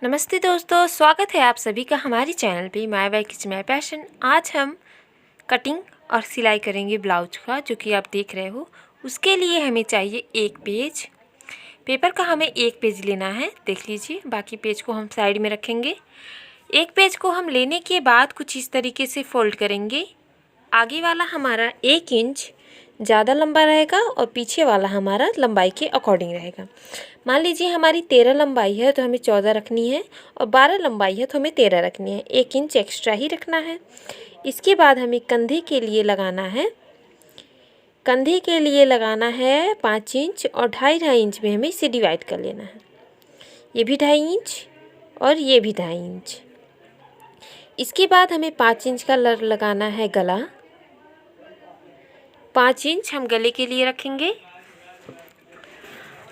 नमस्ते दोस्तों, स्वागत है आप सभी का हमारे चैनल पे my by kitchen my passion. आज हम कटिंग और सिलाई करेंगे ब्लाउज का, जो कि आप देख रहे हो। उसके लिए हमें चाहिए एक पेज पेपर का। हमें एक पेज लेना है, देख लीजिए। बाकी पेज को हम साइड में रखेंगे। एक पेज को हम लेने के बाद कुछ इस तरीके से फोल्ड करेंगे। आगे वाला हमारा 1 इंच ज़्यादा लंबा रहेगा और पीछे वाला हमारा लंबाई के अकॉर्डिंग रहेगा। मान लीजिए हमारी 13 लंबाई है तो हमें 14 रखनी है, और 12 लंबाई है तो हमें 13 रखनी है। 1 इंच एक्स्ट्रा ही रखना है। इसके बाद हमें कंधे के लिए लगाना है। 5 इंच, और 2.5 इंच में हमें इसे डिवाइड कर लेना है। ये भी 2.5 इंच और ये भी 2.5 इंच। इसके बाद हमें 5 इंच का लगाना है गला। 5 इंच हम गले के लिए रखेंगे।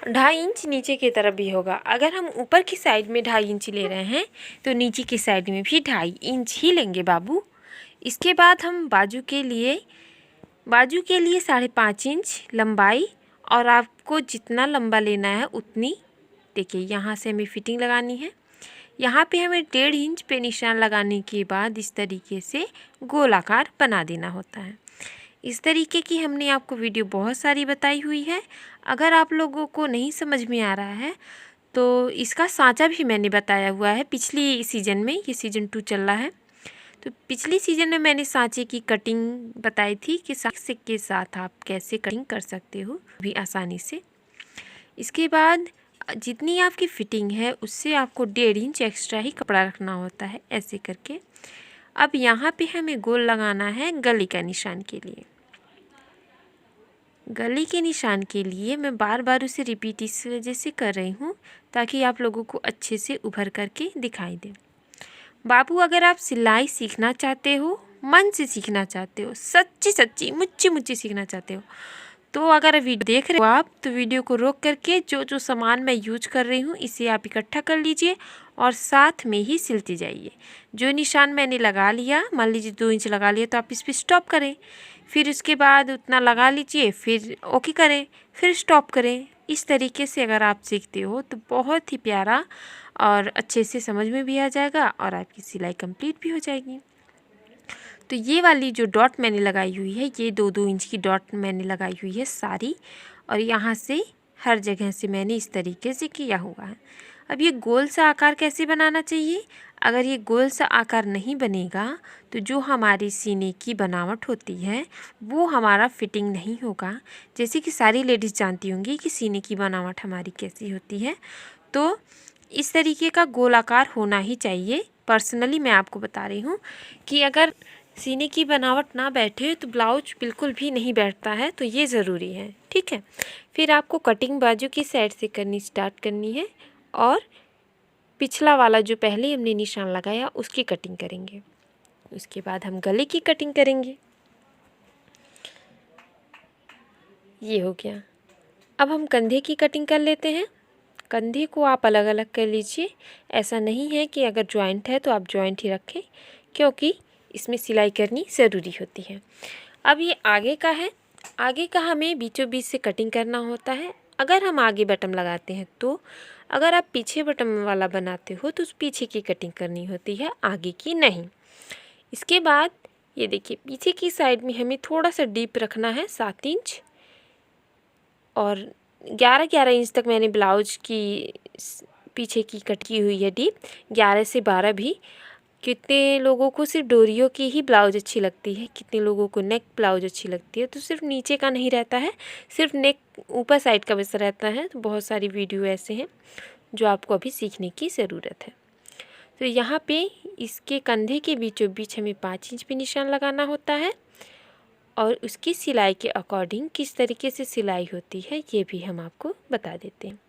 2.5 इंच नीचे की तरफ भी होगा। अगर हम ऊपर की साइड में 2.5 इंच ले रहे हैं तो नीचे की साइड में भी 2.5 इंच ही लेंगे बाबू। इसके बाद हम बाजू के लिए 5.5 इंच लंबाई, और आपको जितना लंबा लेना है उतनी, देखिए यहाँ से हमें फिटिंग लगानी है। यहाँ पे हमें 1.5 इंच पे निशान लगाने के बाद इस तरीके से गोलाकार बना देना होता है। इस तरीके की हमने आपको वीडियो बहुत सारी बताई हुई है। अगर आप लोगों को नहीं समझ में आ रहा है तो इसका सांचा भी मैंने बताया हुआ है पिछली सीज़न में। ये सीज़न 2 चल रहा है, तो पिछली सीज़न में मैंने सांचे की कटिंग बताई थी कि सांचे के साथ आप कैसे कटिंग कर सकते हो भी आसानी से। इसके बाद जितनी आपकी फिटिंग है उससे आपको 1.5 इंच एक्स्ट्रा ही कपड़ा रखना होता है, ऐसे करके। अब यहाँ पे हमें गोल लगाना है गले का निशान के लिए। गले के निशान के लिए मैं बार बार उसे रिपीट इस वजह से कर रही हूँ ताकि आप लोगों को अच्छे से उभर करके दिखाई दे। बाबू, अगर आप सिलाई सीखना चाहते हो, मन से सीखना चाहते हो, सच्ची सच्ची मुच्ची मुच्ची सीखना चाहते हो, तो अगर वीडियो देख रहे हो आप तो वीडियो को रोक करके जो जो सामान मैं यूज कर रही हूँ इसे आप इकट्ठा कर लीजिए और साथ में ही सिलते जाइए। जो निशान मैंने लगा लिया, मान लीजिए 2 इंच लगा लिया, तो आप इस पर स्टॉप करें। फिर उसके बाद उतना लगा लीजिए, फिर ओके करें, फिर स्टॉप करें। इस तरीके से अगर आप सीखते हो तो बहुत ही प्यारा और अच्छे से समझ में भी आ जाएगा और आपकी सिलाई कंप्लीट भी हो जाएगी। तो ये वाली जो डॉट मैंने लगाई हुई है, ये 2-2 इंच की डॉट मैंने लगाई हुई है सारी, और यहाँ से हर जगह से मैंने इस तरीके से किया हुआ है। अब ये गोल सा आकार कैसे बनाना चाहिए? अगर ये गोल सा आकार नहीं बनेगा तो जो हमारी सीने की बनावट होती है वो हमारा फिटिंग नहीं होगा। जैसे कि सारी लेडीज़ जानती होंगी कि सीने की बनावट हमारी कैसी होती है, तो इस तरीके का गोल आकार होना ही चाहिए। पर्सनली मैं आपको बता रही हूँ कि अगर सीने की बनावट ना बैठे तो ब्लाउज बिल्कुल भी नहीं बैठता है, तो ये ज़रूरी है, ठीक है। फिर आपको कटिंग बाजू की साइड से करनी स्टार्ट करनी है, और पिछला वाला जो पहले हमने निशान लगाया उसकी कटिंग करेंगे। उसके बाद हम गले की कटिंग करेंगे। ये हो गया। अब हम कंधे की कटिंग कर लेते हैं। कंधे को आप अलग अलग कर लीजिए। ऐसा नहीं है कि अगर जॉइंट है तो आप जॉइंट ही रखें, क्योंकि इसमें सिलाई करनी ज़रूरी होती है। अब ये आगे का है। आगे का हमें बीचों बीच से कटिंग करना होता है। अगर हम आगे बटन लगाते हैं तो, अगर आप पीछे बटन वाला बनाते हो तो उस पीछे की कटिंग करनी होती है, आगे की नहीं। इसके बाद ये देखिए, पीछे की साइड में हमें थोड़ा सा डीप रखना है, 7 इंच, और 11 इंच तक मैंने ब्लाउज की पीछे की कट की हुई है डीप। 11 से 12 भी। कितने लोगों को सिर्फ डोरियों की ही ब्लाउज अच्छी लगती है, कितने लोगों को नेक ब्लाउज अच्छी लगती है। तो सिर्फ नीचे का नहीं रहता है, सिर्फ नेक ऊपर साइड का बस रहता है। तो बहुत सारी वीडियो ऐसे हैं जो आपको अभी सीखने की ज़रूरत है। तो यहाँ पे इसके कंधे के बीचों बीच हमें 5 इंच पे निशान लगाना होता है, और उसकी सिलाई के अकॉर्डिंग किस तरीके से सिलाई होती है ये भी हम आपको बता देते हैं।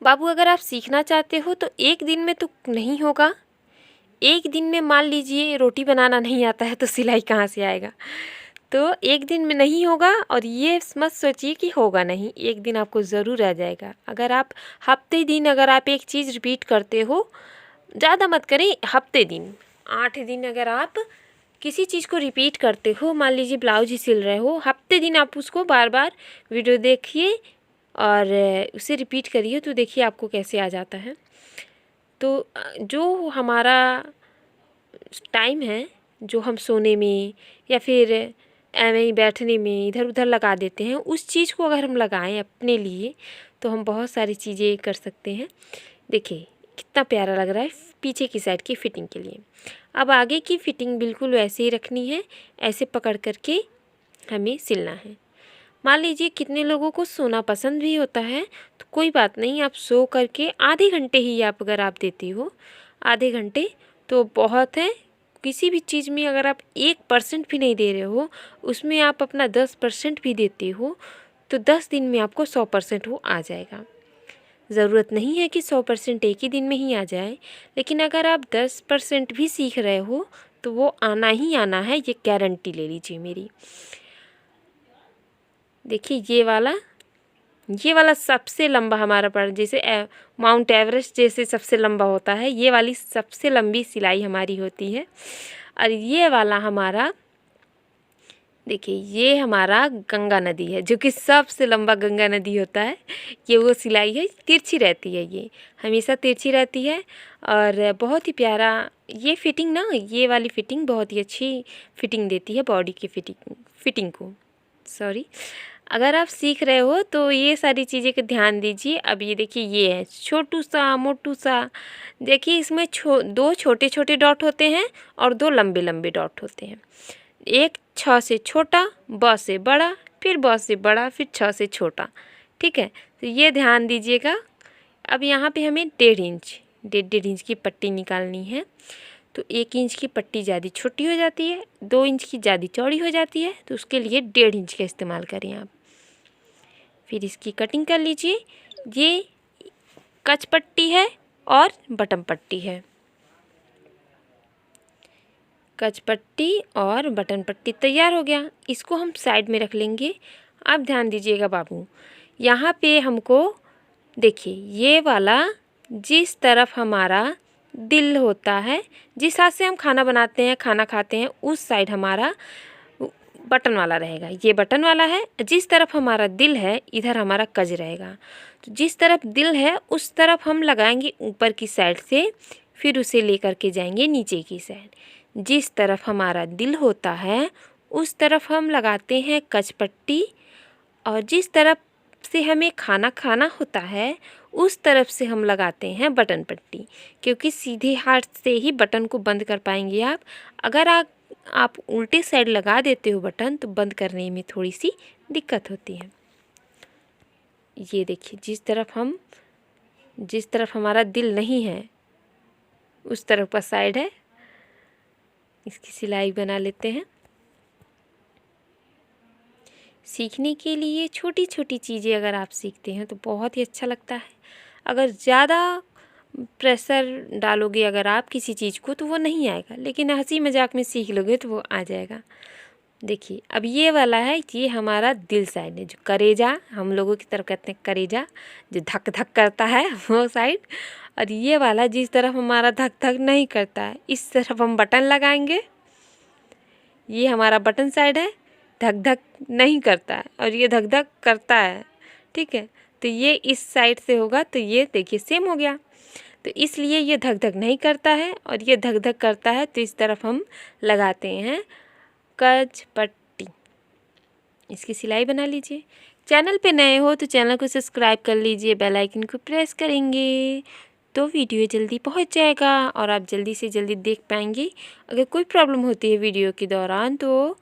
बाबू, अगर आप सीखना चाहते हो तो एक दिन में तो नहीं होगा। एक दिन में मान लीजिए रोटी बनाना नहीं आता है तो सिलाई कहाँ से आएगा? तो एक दिन में नहीं होगा, और ये मत सोचिए कि होगा नहीं, एक दिन आपको ज़रूर आ जाएगा। अगर आप हफ्ते दिन अगर आप एक चीज़ रिपीट करते हो, ज़्यादा मत करें, हफ्ते दिन 8 दिन अगर आप किसी चीज़ को रिपीट करते हो, मान लीजिए ब्लाउज ही सिल रहे हो, हफ्ते दिन आप उसको बार बार वीडियो देखिए, और उसे रिपीट करिए तो देखिए आपको कैसे आ जाता है। तो जो हमारा टाइम है, जो हम सोने में या फिर ऐਵੇਂ ही बैठने में इधर उधर लगा देते हैं, उस चीज़ को अगर हम लगाएं अपने लिए तो हम बहुत सारी चीज़ें कर सकते हैं। देखिए कितना प्यारा लग रहा है पीछे की साइड की फ़िटिंग के लिए। अब आगे की फ़िटिंग बिल्कुल वैसे ही रखनी है, ऐसे पकड़ करके हमें सिलना है। मान लीजिए कितने लोगों को सोना पसंद भी होता है, तो कोई बात नहीं, आप सो करके आधे घंटे ही आप अगर आप देती हो, आधे घंटे तो बहुत है। किसी भी चीज़ में अगर आप 1% भी नहीं दे रहे हो, उसमें आप अपना 10% भी देते हो, तो 10 दिन में आपको 100% वो आ जाएगा। ज़रूरत नहीं है कि 100% एक ही दिन में ही आ जाए, लेकिन अगर आप 10% भी सीख रहे हो तो वो आना ही आना है, ये गारंटी ले लीजिए मेरी। देखिए ये वाला सबसे लंबा हमारा पड़, जैसे माउंट एवरेस्ट जैसे सबसे लंबा होता है, ये वाली सबसे लंबी सिलाई हमारी होती है। और ये वाला हमारा, देखिए ये हमारा गंगा नदी है, जो कि सबसे लंबा गंगा नदी होता है। ये वो सिलाई है, तिरछी रहती है, ये हमेशा तिरछी रहती है। और बहुत ही प्यारा ये फ़िटिंग ना, ये वाली फ़िटिंग बहुत ही अच्छी फ़िटिंग देती है बॉडी की फ़िटिंग को। सॉरी, अगर आप सीख रहे हो तो ये सारी चीज़ें का ध्यान दीजिए। अब ये देखिए ये है छोटू सा मोटू सा, देखिए इसमें दो छोटे छोटे डॉट होते हैं और दो लंबे लंबे डॉट होते हैं। एक 6 से छोटा, ब से बड़ा, फिर ब से बड़ा, फिर 6 से छोटा। ठीक है, तो ये ध्यान दीजिएगा। अब यहाँ पे हमें 1.5 इंच की पट्टी निकालनी है। तो 1 इंच की पट्टी ज़्यादा छोटी हो जाती है, 2 इंच की ज़्यादा चौड़ी हो जाती है, तो उसके लिए 1.5 इंच का इस्तेमाल करें आप। फिर इसकी कटिंग कर लीजिए। ये कच पट्टी है और बटन पट्टी है। कच पट्टी और बटन पट्टी तैयार हो गया, इसको हम साइड में रख लेंगे। अब ध्यान दीजिएगा बाबू, यहाँ पे हमको देखिए ये वाला जिस तरफ हमारा दिल होता है, जिस हाथ से हम खाना बनाते हैं खाना खाते हैं, उस साइड हमारा बटन वाला रहेगा। ये बटन वाला है। जिस तरफ हमारा दिल है इधर हमारा कज रहेगा। तो जिस तरफ दिल है उस तरफ हम लगाएंगे ऊपर की साइड से, फिर उसे लेकर के जाएंगे नीचे की साइड। जिस तरफ हमारा दिल होता है उस तरफ हम लगाते हैं कच पट्टी, और जिस तरफ से हमें खाना खाना होता है उस तरफ से हम लगाते हैं बटन पट्टी, क्योंकि सीधे हाथ से ही बटन को बंद कर पाएंगे आप। अगर आप उल्टे साइड लगा देते हो बटन तो बंद करने में थोड़ी सी दिक्कत होती है। ये देखिए जिस तरफ हमारा दिल नहीं है उस तरफ का साइड है। इसकी सिलाई बना लेते हैं। सीखने के लिए छोटी छोटी चीज़ें अगर आप सीखते हैं तो बहुत ही अच्छा लगता है। अगर ज़्यादा प्रेशर डालोगे अगर आप किसी चीज़ को तो वो नहीं आएगा, लेकिन हंसी मजाक में सीख लोगे तो वो आ जाएगा। देखिए अब ये वाला है, ये हमारा दिल साइड है, जो करेजा हम लोगों की तरफ कहते हैं, करेजा जो धक धक करता है वो साइड। और ये वाला जिस तरफ हमारा धक धक नहीं करता है इस तरफ हम बटन लगाएंगे। ये हमारा बटन साइड है, धक धक नहीं करता है, और ये धक धक करता है। ठीक है, तो ये इस साइड से होगा, तो ये देखिए सेम हो गया। तो इसलिए ये धक धक नहीं करता है और ये धक धक करता है, तो इस तरफ हम लगाते हैं कच पट्टी। इसकी सिलाई बना लीजिए। चैनल पे नए हो तो चैनल को सब्सक्राइब कर लीजिए, बेल आइकन को प्रेस करेंगे तो वीडियो जल्दी पहुंच जाएगा और आप जल्दी से जल्दी देख पाएंगे। अगर कोई प्रॉब्लम होती है वीडियो के दौरान तो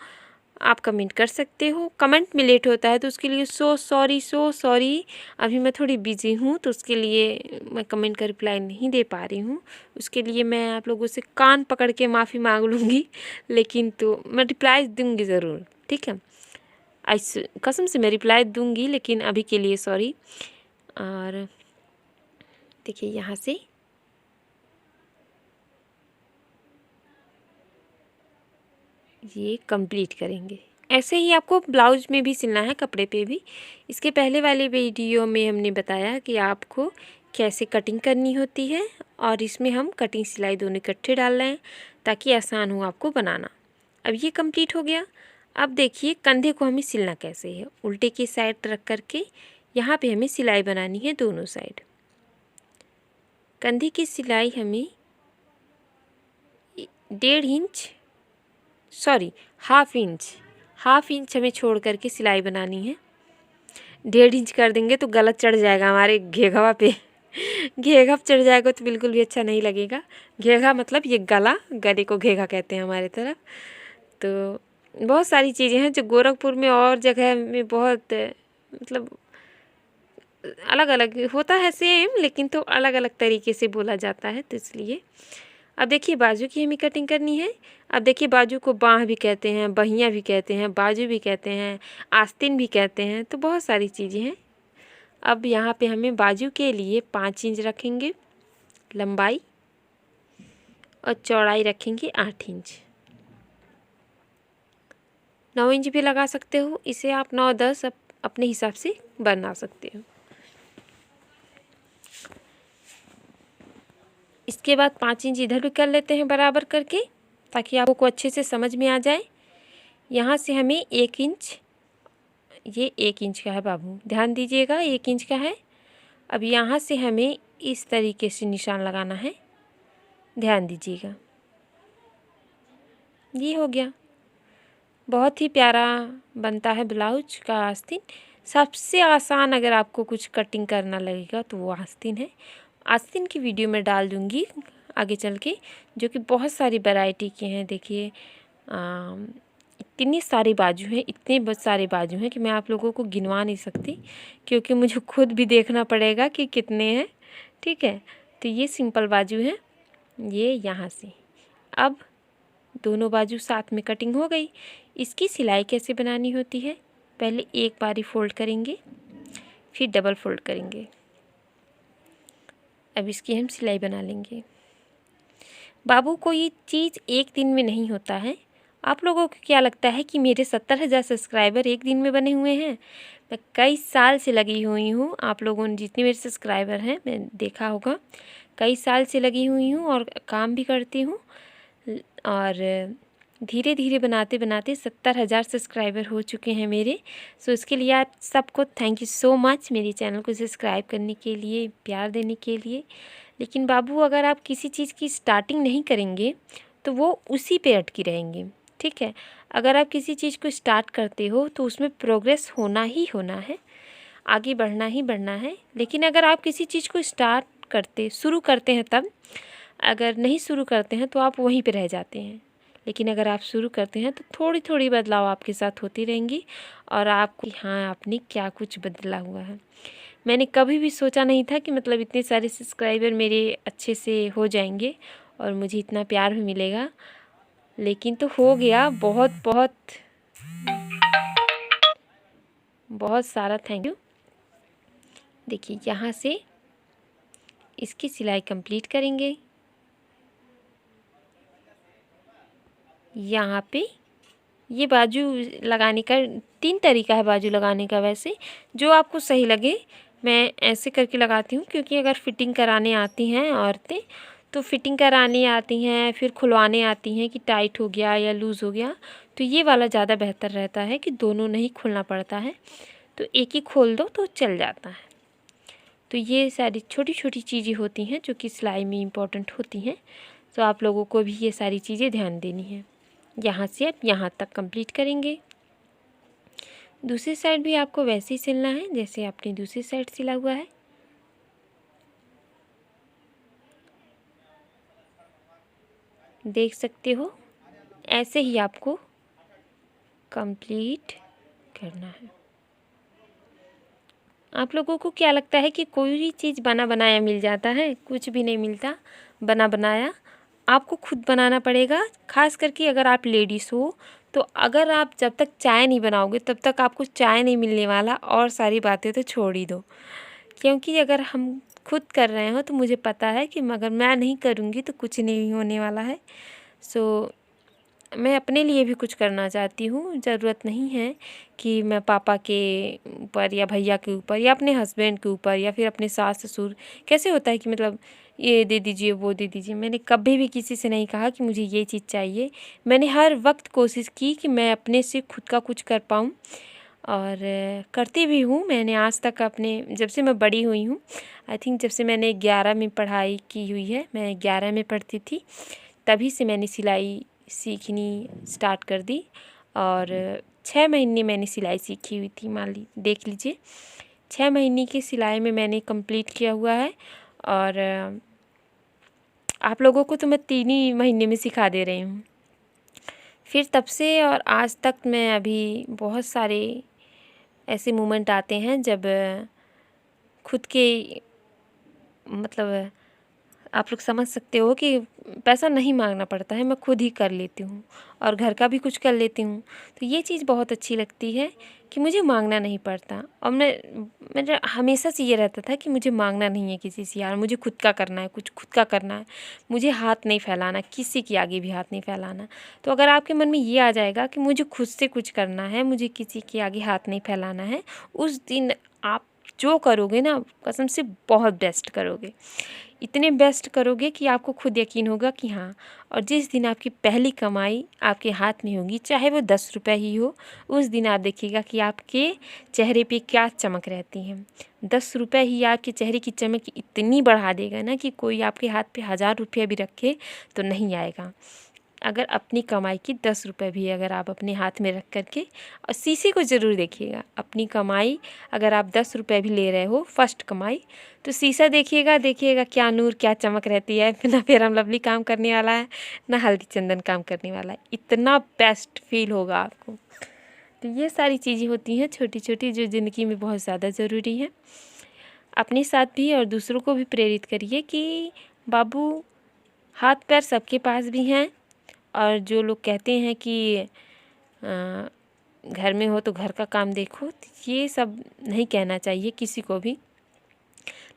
आप कमेंट कर सकते हो। कमेंट में लेट होता है तो उसके लिए सो सॉरी। अभी मैं थोड़ी बिजी हूँ तो उसके लिए मैं कमेंट का रिप्लाई नहीं दे पा रही हूँ। उसके लिए मैं आप लोगों से कान पकड़ के माफ़ी मांग लूँगी, लेकिन तो मैं रिप्लाई दूँगी ज़रूर। ठीक है, ऐसे कसम से मैं रिप्लाई दूँगी, लेकिन अभी के लिए सॉरी। और देखिए यहाँ से ये कंप्लीट करेंगे। ऐसे ही आपको ब्लाउज में भी सिलना है, कपड़े पे भी। इसके पहले वाले वीडियो में हमने बताया कि आपको कैसे कटिंग करनी होती है, और इसमें हम कटिंग सिलाई दोनों इकट्ठे डाल रहे हैं ताकि आसान हो आपको बनाना। अब ये कंप्लीट हो गया। अब देखिए कंधे को हमें सिलना कैसे है। उल्टे की साइड रख करके यहाँ पे हमें सिलाई बनानी है दोनों साइड। कंधे की सिलाई हमें 1.5 इंच, सॉरी हाफ इंच हमें छोड़ करके सिलाई बनानी है। 1.5 इंच कर देंगे तो गला चढ़ जाएगा हमारे घेघवा पे घेघा चढ़ जाएगा तो बिल्कुल भी अच्छा नहीं लगेगा। घेघा मतलब ये गला, गले को घेघा कहते हैं हमारे तरफ। तो बहुत सारी चीज़ें हैं जो गोरखपुर में और जगह में बहुत मतलब अलग अलग होता है, सेम लेकिन तो अलग अलग तरीके से बोला जाता है, तो इसलिए। अब देखिए बाजू की हमें कटिंग करनी है। अब देखिए बाजू को बाँह भी कहते हैं, बहियाँ भी कहते हैं, बाजू भी कहते हैं, आस्तीन भी कहते हैं, तो बहुत सारी चीज़ें हैं। अब यहाँ पे हमें बाजू के लिए 5 इंच रखेंगे लंबाई और चौड़ाई रखेंगे 8 इंच। 9 इंच भी लगा सकते हो, इसे आप 9-10 अपने हिसाब से बना सकते हो। इसके बाद 5 इंच इधर भी कर लेते हैं बराबर करके, ताकि आपको अच्छे से समझ में आ जाए। यहाँ से हमें 1 इंच, ये 1 इंच का है बाबू, ध्यान दीजिएगा 1 इंच का है। अब यहाँ से हमें इस तरीके से निशान लगाना है, ध्यान दीजिएगा। ये हो गया, बहुत ही प्यारा बनता है ब्लाउज का आस्तीन। सबसे आसान अगर आपको कुछ कटिंग करना लगेगा तो वो आस्तीन है। आस्तीन की वीडियो मैं डाल दूँगी आगे चल के, जो कि बहुत सारी वैरायटी के हैं। देखिए इतनी सारी बाजू हैं, इतने सारे बाजू हैं कि मैं आप लोगों को गिनवा नहीं सकती, क्योंकि मुझे खुद भी देखना पड़ेगा कि कितने हैं। ठीक है, तो ये सिंपल बाजू है, ये यहाँ से। अब दोनों बाजू साथ में कटिंग हो गई। इसकी सिलाई कैसे बनानी होती है, पहले एक बारी फोल्ड करेंगे, फिर डबल फोल्ड करेंगे। अब इसकी हम सिलाई बना लेंगे। बाबू को ये चीज़ एक दिन में नहीं होता है। आप लोगों को क्या लगता है कि मेरे 70,000 सब्सक्राइबर एक दिन में बने हुए हैं? मैं कई साल से लगी हुई हूँ। आप लोगों ने जितने मेरे सब्सक्राइबर हैं, मैं देखा होगा, कई साल से लगी हुई हूँ और काम भी करती हूँ। और धीरे धीरे बनाते बनाते 70,000 सब्सक्राइबर हो चुके हैं मेरे। सो इसके लिए आप सबको थैंक यू सो मच, मेरे चैनल को सब्सक्राइब करने के लिए, प्यार देने के लिए। लेकिन बाबू अगर आप किसी चीज़ की स्टार्टिंग नहीं करेंगे तो वो उसी पे अटकी रहेंगी। ठीक है, अगर आप किसी चीज़ को स्टार्ट करते हो तो उसमें प्रोग्रेस होना ही होना है, आगे बढ़ना ही बढ़ना है। लेकिन अगर आप किसी चीज़ को शुरू करते हैं तब, अगर नहीं शुरू करते हैं तो आप वहीं पे रह जाते हैं। लेकिन अगर आप शुरू करते हैं तो थोड़ी थोड़ी बदलाव आपके साथ होती रहेंगी और आपको हाँ आपने क्या कुछ बदला हुआ है। मैंने कभी भी सोचा नहीं था कि मतलब इतने सारे सब्सक्राइबर मेरे अच्छे से हो जाएंगे और मुझे इतना प्यार भी मिलेगा, लेकिन तो हो गया। बहुत बहुत बहुत सारा थैंक यू। देखिए यहाँ से इसकी सिलाई कंप्लीट करेंगे। यहाँ पे ये बाजू लगाने का 3 तरीका है बाजू लगाने का, वैसे जो आपको सही लगे। मैं ऐसे करके लगाती हूँ, क्योंकि अगर फिटिंग कराने आती हैं औरतें तो फिटिंग कराने आती हैं, फिर खुलवाने आती हैं कि टाइट हो गया या लूज़ हो गया, तो ये वाला ज़्यादा बेहतर रहता है कि दोनों नहीं खोलना पड़ता है, तो एक ही खोल दो तो चल जाता है। तो ये सारी छोटी छोटी चीज़ें होती हैं जो कि सिलाई में इम्पॉर्टेंट होती हैं, तो आप लोगों को भी ये सारी चीज़ें ध्यान देनी है। यहाँ से आप यहाँ तक कंप्लीट करेंगे। दूसरी साइड भी आपको वैसे ही सिलना है जैसे आपने दूसरी साइड सिला हुआ है। देख सकते हो, ऐसे ही आपको कंप्लीट करना है। आप लोगों को क्या लगता है कि कोई भी चीज़ बना बनाया मिल जाता है? कुछ भी नहीं मिलता बना बनाया, आपको खुद बनाना पड़ेगा। ख़ास करके अगर आप लेडीज़ हो तो अगर आप जब तक चाय नहीं बनाओगे तब तक आपको चाय नहीं मिलने वाला, और सारी बातें तो छोड़ ही दो। क्योंकि अगर हम खुद कर रहे हो तो मुझे पता है कि मगर मैं नहीं करूँगी तो कुछ नहीं होने वाला है। सो मैं अपने लिए भी कुछ करना चाहती हूँ। ज़रूरत नहीं है कि मैं पापा के ऊपर या भैया के ऊपर या अपने हस्बैंड के ऊपर या फिर अपने सास ससुर, कैसे होता है कि मतलब ये दे दीजिए वो दे दीजिए। मैंने कभी भी किसी से नहीं कहा कि मुझे ये चीज़ चाहिए। मैंने हर वक्त कोशिश की कि मैं अपने से खुद का कुछ कर पाऊँ। और करती भी हूँ। मैंने आज तक अपने जब से मैं बड़ी हुई हूँ, आई थिंक जब से मैंने 11 में पढ़ाई की हुई है, मैं 11 में पढ़ती थी, तभी से मैंने सिलाई सीखनी स्टार्ट कर दी। और 6 महीने मैंने सिलाई सीखी हुई थी, मान ली देख लीजिए 6 महीने की सिलाई में मैंने कंप्लीट किया हुआ है। और आप लोगों को तो मैं 3 ही महीने में सिखा दे रही हूँ। फिर तब से और आज तक मैं अभी बहुत सारे ऐसे मोमेंट आते हैं जब खुद के मतलब आप लोग समझ सकते हो कि पैसा नहीं मांगना पड़ता है, मैं खुद ही कर लेती हूँ और घर का भी कुछ कर लेती हूँ। तो ये चीज़ बहुत अच्छी लगती है कि मुझे मांगना नहीं पड़ता। और मेरा हमेशा से ये रहता था कि मुझे मांगना नहीं है किसी से, यार मुझे खुद का करना है, कुछ खुद का करना है, मुझे हाथ नहीं फैलाना, किसी के आगे भी हाथ नहीं फैलाना। तो अगर आपके मन में ये आ जाएगा कि मुझे खुद से कुछ करना है, मुझे किसी के आगे हाथ नहीं फैलाना है, उस दिन आप जो करोगे ना, कसम से बहुत बेस्ट करोगे। इतने बेस्ट करोगे कि आपको खुद यकीन होगा कि हाँ। और जिस दिन आपकी पहली कमाई आपके हाथ में होगी, चाहे वो 10 रुपये ही हो, उस दिन आप देखिएगा कि आपके चेहरे पे क्या चमक रहती है। 10 रुपये ही आपके चेहरे की चमक इतनी बढ़ा देगा ना कि कोई आपके हाथ पे 1000 रुपये भी रखे तो नहीं आएगा। अगर अपनी कमाई की 10 रुपये भी अगर आप अपने हाथ में रख करके, और शीशे को ज़रूर देखिएगा, अपनी कमाई अगर आप 10 रुपये भी ले रहे हो फर्स्ट कमाई, तो शीशा देखिएगा, देखिएगा क्या नूर क्या चमक रहती है। ना फेयर एंड लवली काम करने वाला है, ना हल्दी चंदन काम करने वाला है, इतना बेस्ट फील होगा आपको। तो ये सारी चीज़ें होती हैं छोटी छोटी जो ज़िंदगी में बहुत ज़्यादा ज़रूरी है। अपने साथ भी और दूसरों को भी प्रेरित करिए कि बाबू हाथ पैर सबके पास भी हैं। और जो लोग कहते हैं कि घर में हो तो घर का काम देखो, तो ये सब नहीं कहना चाहिए किसी को भी।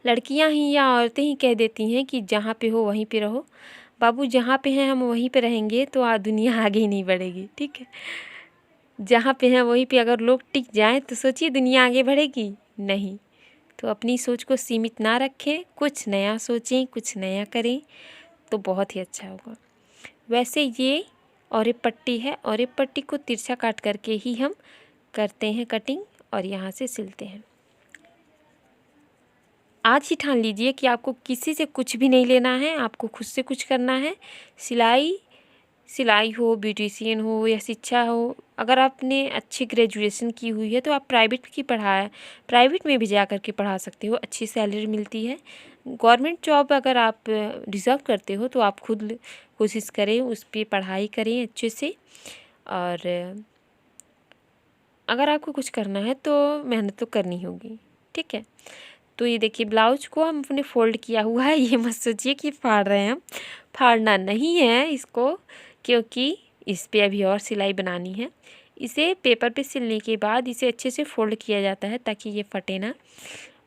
लड़कियां ही या औरतें ही कह देती हैं कि जहाँ पे हो वहीं पे रहो। बाबू जहाँ पे हैं हम वहीं पे रहेंगे तो दुनिया आगे ही नहीं बढ़ेगी, ठीक है। जहाँ पे हैं वहीं पे अगर लोग टिक जाएं तो सोचिए दुनिया आगे बढ़ेगी नहीं। तो अपनी सोच को सीमित ना रखें, कुछ नया सोचें, कुछ नया करें तो बहुत ही अच्छा होगा। वैसे ये औरत पट्टी है, औरत पट्टी को तिरछा काट करके ही हम करते हैं कटिंग और यहाँ से सिलते हैं। आज ही ठान लीजिए कि आपको किसी से कुछ भी नहीं लेना है, आपको खुद से कुछ करना है। सिलाई हो, ब्यूटिशियन हो या शिक्षा हो, अगर आपने अच्छी ग्रेजुएशन की हुई है तो आप प्राइवेट में भी जा कर के पढ़ा सकते हो, अच्छी सैलरी मिलती है। गवर्नमेंट जॉब अगर आप डिज़र्व करते हो तो आप खुद कोशिश करें, उस पर पढ़ाई करें अच्छे से। और अगर आपको कुछ करना है तो मेहनत तो करनी होगी, ठीक है। तो ये देखिए ब्लाउज को हमने फ़ोल्ड किया हुआ है, ये मत सोचिए कि फाड़ रहे हैं हम, फाड़ना नहीं है इसको, क्योंकि इस पे अभी और सिलाई बनानी है। इसे पेपर पे सिलने के बाद इसे अच्छे से फ़ोल्ड किया जाता है ताकि ये फटे ना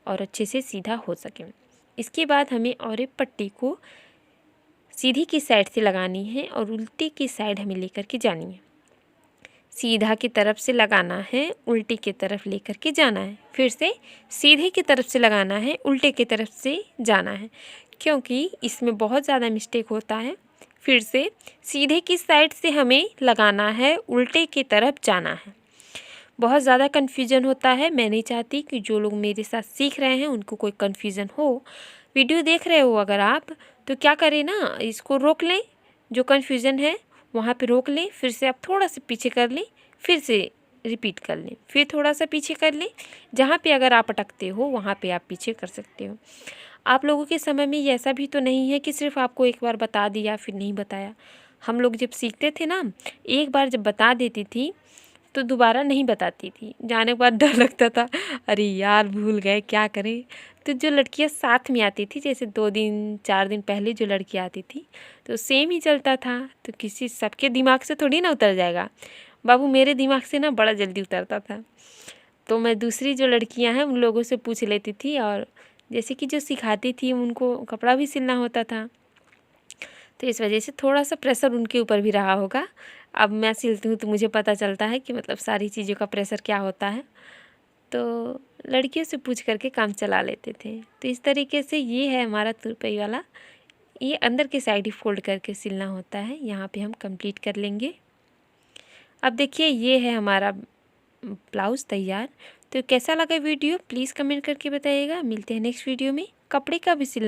और अच्छे से सीधा हो सके। इसके बाद हमें और एक पट्टी को सीधी की साइड से लगानी है और उल्टी की साइड हमें लेकर के जानी है। सीधा की तरफ से लगाना है, उल्टी की तरफ लेकर के जाना है, फिर से सीधे की तरफ से लगाना है, उल्टे की तरफ से जाना है, क्योंकि इसमें बहुत ज़्यादा मिस्टेक होता है। फिर से सीधे की साइड से हमें लगाना है, उल्टे की तरफ जाना है। बहुत ज़्यादा कन्फ्यूजन होता है, मैं नहीं चाहती कि जो लोग मेरे साथ सीख रहे हैं उनको कोई कन्फ्यूज़न हो। वीडियो देख रहे हो अगर आप, तो क्या करें ना, इसको रोक लें, जो कन्फ्यूज़न है वहाँ पे रोक लें, फिर से आप थोड़ा सा पीछे कर लें, फिर से रिपीट कर लें, फिर थोड़ा सा पीछे कर लें। जहाँ पे अगर आप अटकते हो वहाँ पे आप पीछे कर सकते हो। आप लोगों के समय में ये ऐसा भी तो नहीं है कि सिर्फ आपको एक बार बता दिया फिर नहीं बताया। हम लोग जब सीखते थे ना, एक बार जब बता देती थी तो दोबारा नहीं बताती थी, जाने के बाद डर लगता था, अरे यार भूल गए क्या करें। तो जो लड़कियां साथ में आती थी, जैसे 2 दिन 4 दिन पहले जो लड़की आती थी, तो सेम ही चलता था। तो किसी सबके दिमाग से थोड़ी ना उतर जाएगा, बाबू मेरे दिमाग से ना बड़ा जल्दी उतरता था। तो मैं दूसरी जो लड़कियां हैं उन लोगों से पूछ लेती थी, और जैसे कि जो सिखाती थी उनको कपड़ा भी सिलना होता था, तो इस वजह से थोड़ा सा प्रेशर उनके ऊपर भी रहा होगा। अब मैं सिलती हूँ तो मुझे पता चलता है कि मतलब सारी चीज़ों का प्रेशर क्या होता है। तो लड़कियों से पूछ करके काम चला लेते थे। तो इस तरीके से ये है हमारा तुरपाई वाला, ये अंदर की साइड ही फोल्ड करके सिलना होता है। यहाँ पे हम कंप्लीट कर लेंगे। अब देखिए ये है हमारा ब्लाउज़ तैयार। तो कैसा लगा वीडियो प्लीज़ कमेंट करके बताइएगा। मिलते हैं नेक्स्ट वीडियो में। कपड़े का भी सिल